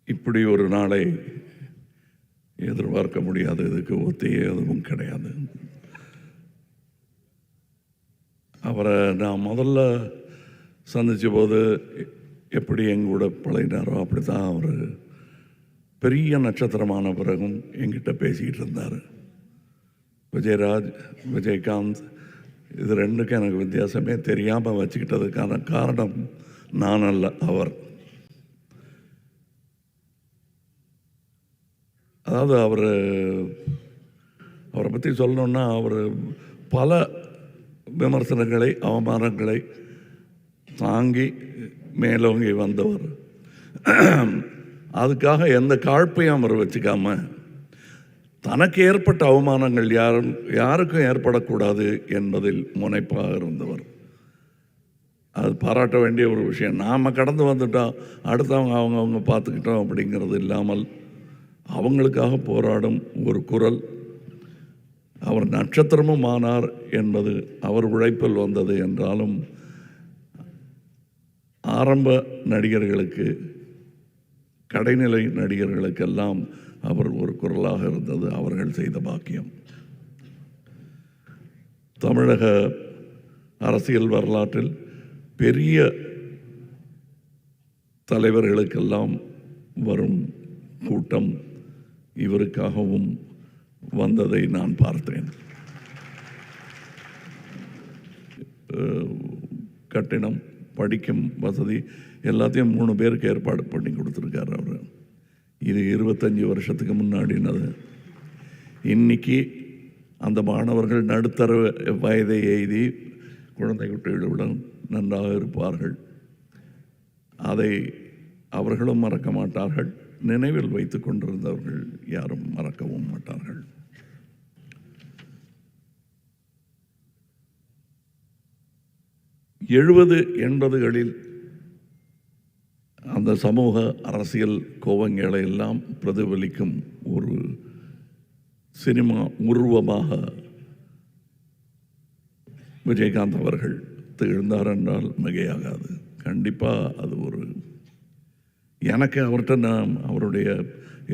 இப்படி ஒரு நாளை எதிர்பார்க்க முடியாது. இதுக்கு ஒத்தியே எதுவும் கிடையாது. அவரை நான் முதல்ல சந்தித்த போது எப்படி எங்கூட பழகினாரோ அப்படி தான் அவர் பெரிய நட்சத்திரமான பிறகும் எங்கிட்ட பேசிக்கிட்டு இருந்தார். விஜயராஜ், விஜயகாந்த், இது ரெண்டுக்கும் எனக்கு வித்தியாசமே தெரியாமல் வச்சுக்கிட்டதுக்கான காரணம் நான் அல்ல, அவர். அதாவது அவரை பற்றி சொல்லணுன்னா அவர் பல விமர்சனங்களை, அவமானங்களை தாங்கி மேலோங்கி வந்தவர். அதுக்காக எந்த காழ்ப்பையும் அவர் வச்சுக்காம தனக்கு ஏற்பட்ட அவமானங்கள் யாருக்கும் ஏற்படக்கூடாது என்பதில் முனைப்பாக இருந்தவர். அது பாராட்ட வேண்டிய ஒரு விஷயம். நாம் கடந்து வந்துட்டோம், அடுத்தவங்க அவங்க பார்த்துக்கிட்டோம் அப்படிங்கிறது இல்லாமல் அவங்களுக்காக போராடும் ஒரு குரல். அவர் நட்சத்திரமும் ஆனார் என்பது அவர் உழைப்பில் வந்தது என்றாலும் ஆரம்ப நடிகர்களுக்கு, கடைநிலை நடிகர்களுக்கெல்லாம் அவர் ஒரு குரலாக இருந்தது அவர்கள் செய்த பாக்கியம். தமிழக அரசியல் வரலாற்றில் பெரிய தலைவர்களுக்கெல்லாம் வரும் கூட்டம் இவருக்காகவும் வந்ததை நான் பார்த்தேன். கட்டிடம், படிக்கும் வசதி எல்லாத்தையும் 3 பேருக்கு ஏற்பாடு பண்ணி கொடுத்துருக்காரு அவர். இது 25 வருஷத்துக்கு முன்னாடினது. இன்னைக்கு அந்த மாணவர்கள் நடுத்தர வயதை எய்தி குழந்தை குட்டிகளுடன் நன்றாக இருப்பார்கள். அதை அவர்களும் மறக்க மாட்டார்கள். நினைவில் வைத்து கொண்டிருந்தவர்கள் யாரும் மறக்கவும் மாட்டார்கள். எழுபது 80களில் அந்த சமூக அரசியல் கோவங்களை எல்லாம் பிரதிபலிக்கும் ஒரு சினிமா உருவமாக விஜயகாந்த் அவர்கள் திகழ்ந்தார் என்றால் மிகையாகாது. கண்டிப்பாக அது ஒரு, எனக்கு அவர்கிட்ட நான் அவருடைய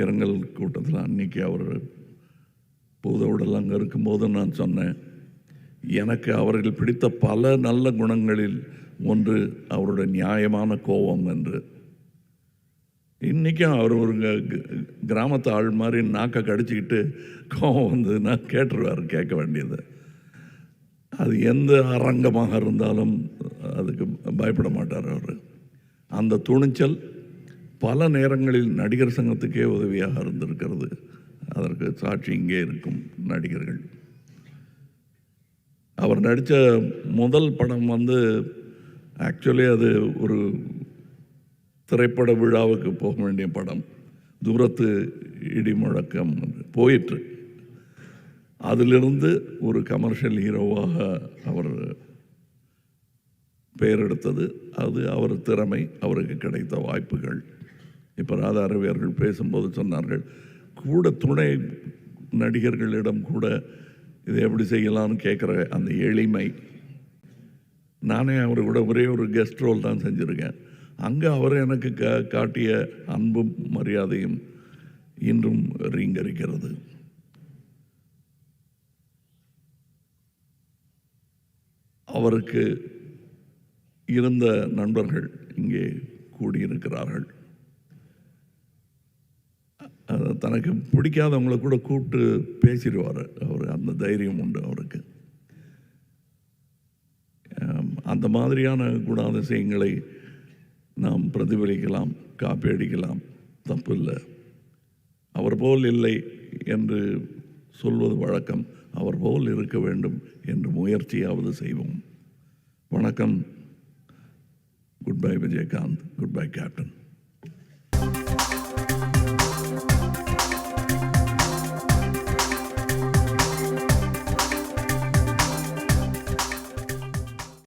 இரங்கல் கூட்டத்தில் அன்னைக்கு அவர் பூதவுடல் அங்கே இருக்கும்போது நான் சொன்னேன், எனக்கு அவர்கள் பிடித்த பல நல்ல குணங்களில் ஒன்று அவருடைய நியாயமான கோபம் என்று. இன்றைக்கும் அவர் ஒரு கிராமத்து ஆள் மாதிரி நாக்கை கடிச்சிக்கிட்டு கோபம் வந்து நான் கேட்டுருவார், கேட்க வேண்டியது. அது எந்த அரங்கமாக இருந்தாலும் அதுக்கு பயப்பட மாட்டார் அவர். அந்த துணிச்சல் பல நேரங்களில் நடிகர் சங்கத்துக்கே உதவியாக இருந்திருக்கிறது. அதற்கு சாட்சி இங்கே இருக்கும் நடிகர்கள். அவர் நடித்த முதல் படம் வந்து ஆக்சுவலி அது ஒரு திரைப்பட விழாவுக்கு போக வேண்டிய படம். தூரத்து இடி முழக்கம் போயிற்று. அதிலிருந்து ஒரு கமர்ஷியல் ஹீரோவாக அவர் பெயர் எடுத்தது. அது அவர் திறமை, அவருக்கு கிடைத்த வாய்ப்புகள். இப்போ ராதா ரவி அவர்கள் பேசும்போது சொன்னார்கள், கூட துணை நடிகர்களிடம் கூட இதை எப்படி செய்யலாம்னு கேட்குற அந்த எளிமை. நானே அவர் கூட ஒரே ஒரு கெஸ்ட் ரோல் தான் செஞ்சுருக்கேன். அங்கே அவர் எனக்கு காட்டிய அன்பும் மரியாதையும் இன்றும் ரீங்கரிக்கிறது. அவருக்கு இருந்த நண்பர்கள் இங்கே கூடியிருக்கிறார்கள். தனக்கு பிடிக்காதவங்களை கூட கூப்பிட்டு பேசிடுவார் அவர். அந்த தைரியம் உண்டு அவருக்கு. அந்த மாதிரியான குணாதிசயங்களை நாம் பிரதிபலிக்கலாம், காப்பி அடிக்கலாம், தப்பு இல்லை. அவர் போல் இல்லை என்று சொல்வது வழக்கம். அவர் போல் இருக்க வேண்டும் என்று முயற்சியாவது செய்வோம். வணக்கம். Good bye Vijayakanth. Good bye captain.